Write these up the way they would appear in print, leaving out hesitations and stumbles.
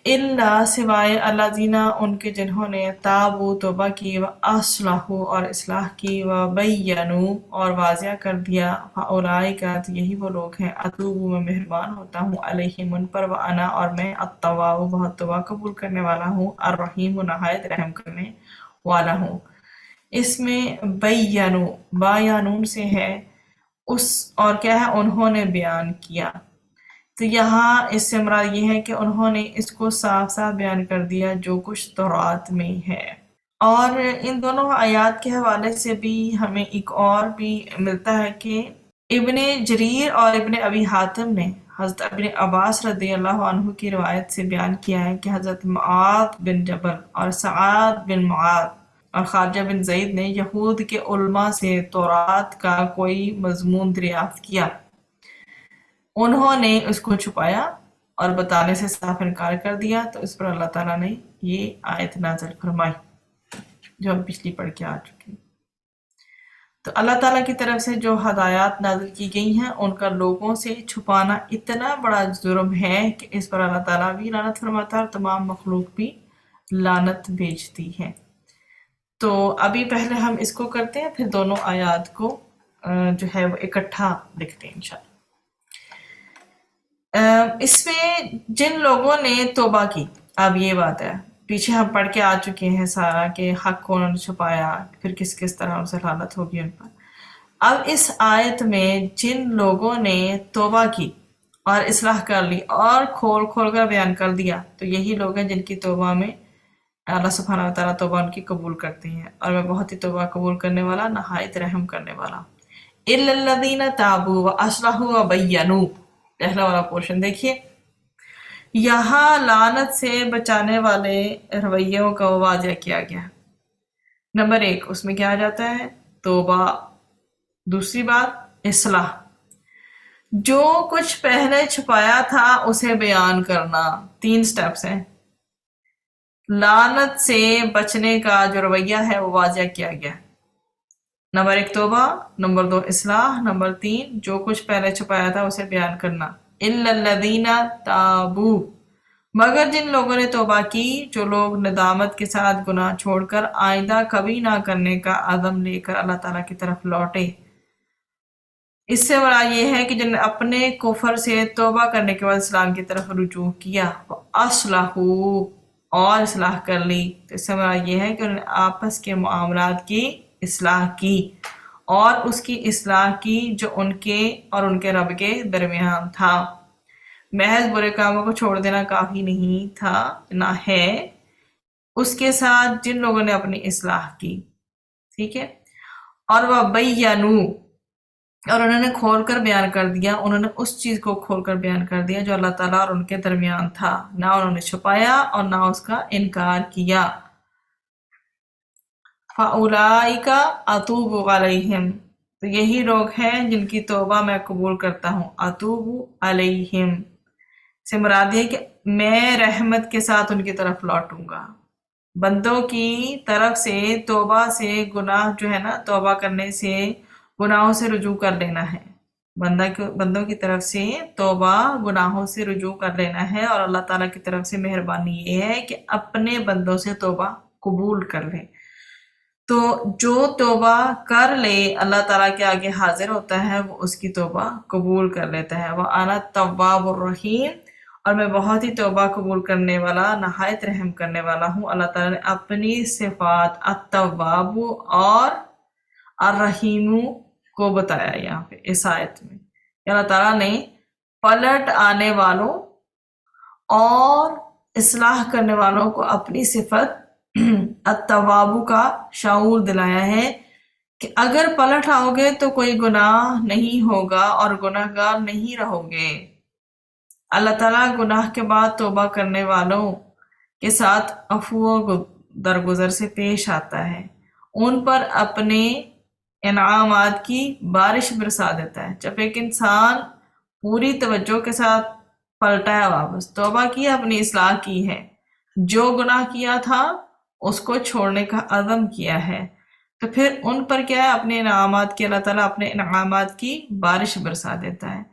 इल्ला सिवाय अल्लाज़ीना उनके जिन्होंने ताबू तौबा की व अस्लहू और इस्लाह की व बय्यनू और वाज़िया कर दिया फ़उलाइका तो यही वो लोग हैं अतूबु मैं मेहरबान होता हूँ अलैहिम उन पर व अना और मैं अत्तवाबु बहुत तौबा कबूल करने वाला हूँ अर्रहीम नहायत रहम करने वाला हूँ। इसमें बय्यनू बायानून से है उस और क्या है उन्होंने बयान किया। तो यहाँ इससे मुराद ये है कि उन्होंने इसको साफ साफ बयान कर दिया जो कुछ तौरात में है। और इन दोनों आयात के हवाले से भी हमें एक और भी मिलता है कि इब्ने जरीर और इब्ने अबी हातिम ने हज़रत इब्ने अब्बास रज़ी अल्लाह अन्हु की रिवायत से बयान किया है कि हज़रत मुआद बिन जबल और सआद बिन मुआद और खारिजा बिन ज़ैद ने यहूद के उलमा से तौरात का कोई मज़मून दरियाफ्त किया। उन्होंने उसको छुपाया और बताने से साफ इनकार कर दिया, तो इस पर अल्लाह ताला ने ये आयत नाज़िल फरमाई जो हम पिछली पढ़ के आ चुके हैं। तो अल्लाह ताला की तरफ से जो हदायत नाज़िल की गई हैं उनका लोगों से छुपाना इतना बड़ा जुर्म है कि इस पर अल्लाह ताला भी लानत फरमाता है और तमाम मखलूक भी लानत भेजती है। तो अभी पहले हम इसको करते हैं, फिर दोनों आयात को जो है वो इकट्ठा लिखते हैं इंशाल्लाह। इसमें जिन लोगों ने तौबा की, अब ये बात है, पीछे हम पढ़ के आ चुके हैं सारा कि हक को उन्होंने छुपाया, फिर किस किस तरह उनसे लानत होगी उन पर। अब इस आयत में जिन लोगों ने तौबा की और इस्लाह कर ली और खोल खोल कर बयान कर दिया, तो यही लोग हैं जिनकी तौबा में अल्लाह सुब्हानहू व तआला तौबा उनकी कबूल करते हैं और मैं बहुत ही तौबा कबूल करने वाला नहायत रहम करने वाला। इल्लल्लज़ीना ताबू व अस्लहू व बय्यनू, पहला वाला पोर्शन देखिए, यहाँ लानत से बचाने वाले रवैयों का वाज़िया किया गया। नंबर 1 उसमें क्या आ जाता है? तौबा। दूसरी बात इस्लाह, जो कुछ पहले छुपाया था उसे बयान करना। 3 स्टेप्स हैं। लानत से बचने का जो रवैया है वो वाज़िया किया गया। नंबर 1 तौबा, नंबर 2 इस्लाह, नंबर 3 जो कुछ पहले छुपाया था उसे बयान करना। इल्लल्लज़ीना ताबू, मगर जिन लोगों ने तौबा की, जो लोग नदामत के साथ गुनाह छोड़कर आइंदा कभी ना करने का अज़म लेकर अल्लाह ताला की तरफ लौटे। इससे बड़ा ये है कि जिन्होंने अपने कुफर से तौबा करने के बाद इस्लाम की तरफ रुजू किया, अस्लहू और इस्लाह कर ली। तो इससे बड़ा ये है कि उन्होंने आपस के मामलात की इस्लाह की और उसकी इस्लाह की जो उनके और उनके रब के दरमियान था। महज बुरे कामों को छोड़ देना काफी नहीं था, ना है, उसके साथ जिन लोगों ने अपनी इस्लाह की, ठीक है, और वह बय्यनू, और उन्होंने खोलकर बयान कर दिया, उन्होंने उस चीज को खोलकर बयान कर दिया जो अल्लाह ताला और उनके दरमियान था, ना उन्होंने छुपाया और ना उसका इनकार किया। फ़उलाइका अतूबु अलैहिम, तो यही लोग हैं जिनकी तौबा मैं कबूल करता हूँ। अतूबु अलैहिम से मुराद है कि मैं रहमत के साथ उनकी तरफ लौटूंगा। बंदों की तरफ से तौबा से गुनाह जो है ना, तौबा करने से गुनाहों से रुजू कर लेना है। बंदों की तरफ से तौबा गुनाहों से रुजू कर लेना है और अल्लाह ताला की तरफ से मेहरबानी ये है कि अपने बंदों से तौबा कबूल कर ले। तो जो तौबा कर ले अल्लाह ताला के आगे हाजिर होता है, वो उसकी तौबा कबूल कर लेता है। वह आना तव्वाबुर रहीम, और मैं बहुत ही तौबा कबूल करने वाला नहायत रहम करने वाला हूँ। अल्लाह ताला ने अपनी सिफात अत-तव्वाबु और अर्रहीमु को बताया यहाँ पे इस आयत में। अल्लाह ताला ने पलट आने वालों और इस्लाह करने वालों को अपनी सिफत अत-तव्वाबु का शाऊर दिलाया है कि अगर पलट आओगे तो कोई गुनाह नहीं होगा और गुनाहगार नहीं रहोगे। अल्लाह ताला गुनाह के बाद तौबा करने वालों के साथ अफू दरगुजर से पेश आता है, उन पर अपने इनामात की बारिश बरसा देता है। जब एक इंसान पूरी तवज्जो के साथ पलटा है, वापस तौबा की, अपनी इस्लाह की है, जो गुनाह किया था उसको छोड़ने का अज़म किया है, तो फिर उन पर क्या है, अपने इनामात की, अल्लाह ताला अपने इनामात की बारिश बरसा देता है।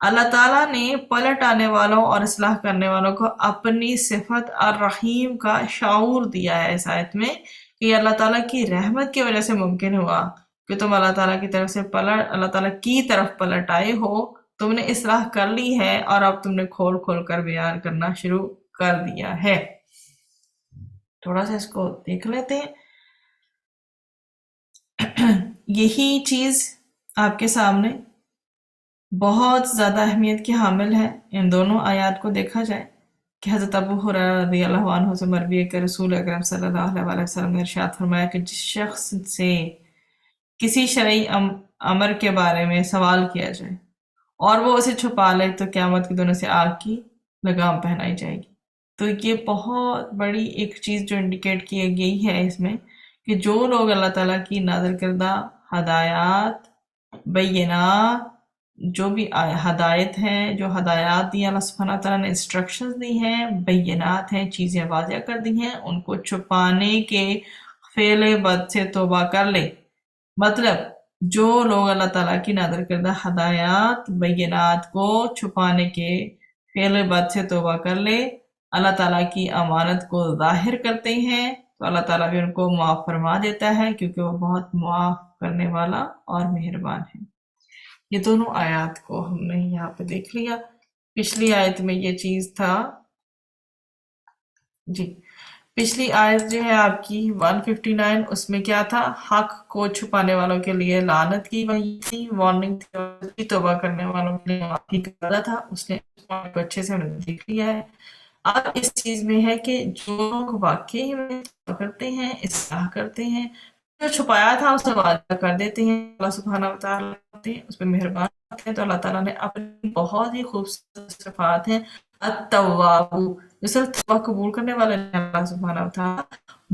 اللہ تعالیٰ نے پلٹ آنے والوں اور اصلاح کرنے والوں کو اپنی صفت الرحیم کا شعور دیا ہے اس آیت میں، کہ یہ اللہ تعالیٰ کی رحمت کی وجہ سے ممکن ہوا کہ تم اللہ تعالیٰ کی طرف سے اللہ تعالیٰ کی طرف پلٹ آئے ہو، تم نے اصلاح کر لی ہے اور اب تم نے کھول کھول کر بیان کرنا شروع کر دیا ہے۔ تھوڑا سا اس کو دیکھ لیتے ہیں۔ یہی چیز آپ کے سامنے بہت زیادہ اہمیت کی حامل ہے۔ ان دونوں آیات کو دیکھا جائے کہ حضرت ابو ہریرہ رضی اللہ عنہ سے مروی ہے کہ رسول اکرم صلی اللہ علیہ وسلم نے ارشاد فرمایا کہ جس شخص سے کسی شرعی امر کے بارے میں سوال کیا جائے اور وہ اسے چھپا لے تو قیامت کے دنوں سے آگ کی لگام پہنائی جائے گی۔ تو یہ بہت بڑی ایک چیز جو انڈیکیٹ کی گئی ہے اس میں، کہ جو لوگ اللہ تعالیٰ کی نازل کردہ ہدایات، بینات، جو بھی ہدایت ہیں، جو ہدایات دی اللہ سبحانہ تعالیٰ نے انسٹرکشنز دی ہیں، بینات ہیں، چیزیں واضح کر دی ہیں، ان کو چھپانے کے فعل بد سے توبہ کر لے۔ مطلب جو لوگ اللہ تعالیٰ کی نازل کردہ ہدایات، بینات کو چھپانے کے فعل بد سے توبہ کر لے، اللہ تعالیٰ کی امانت کو ظاہر کرتے ہیں، تو اللہ تعالیٰ بھی ان کو معاف فرما دیتا ہے، کیونکہ وہ بہت معاف کرنے والا اور مہربان ہے۔ یہ دونوں آیات کو ہم نے یہاں پہ دیکھ لیا۔ پچھلی آیت میں یہ چیز تھا، جی پچھلی آیت جو ہے آپ کی 159، اس میں کیا تھا؟ حق کو چھپانے والوں کے لیے لعنت کی وحی تھی، وارننگ تھی، توبہ کرنے والوں کے لیے معافی کا وعدہ تھا۔ اس نے اچھے سے ہم نے دیکھ لیا ہے۔ اب اس چیز میں ہے کہ جو لوگ واقعی میں توبہ کرتے ہیں، اصلاح کرتے ہیں، جو چھپایا تھا اسے واضح کر دیتے ہیں، اللہ سبحانہ وتعالیٰ اس پہ مہربان ہوتے ہیں، تو اللہ تعالیٰ نے اپنی بہت ہی خوبصورت صفات ہیں۔ التواب، جو صرف توبہ قبول کرنے والے ہیں، اللہ سبحانہ وتعالیٰ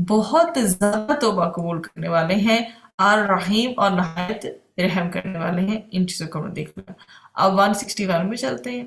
بہت زیادہ توبہ قبول کرنے والے ہیں، الرحیم اور نہایت رحم کرنے والے ہیں۔ ان چیزوں کو ہم نے دیکھ لیا۔ اب 161 میں چلتے ہیں۔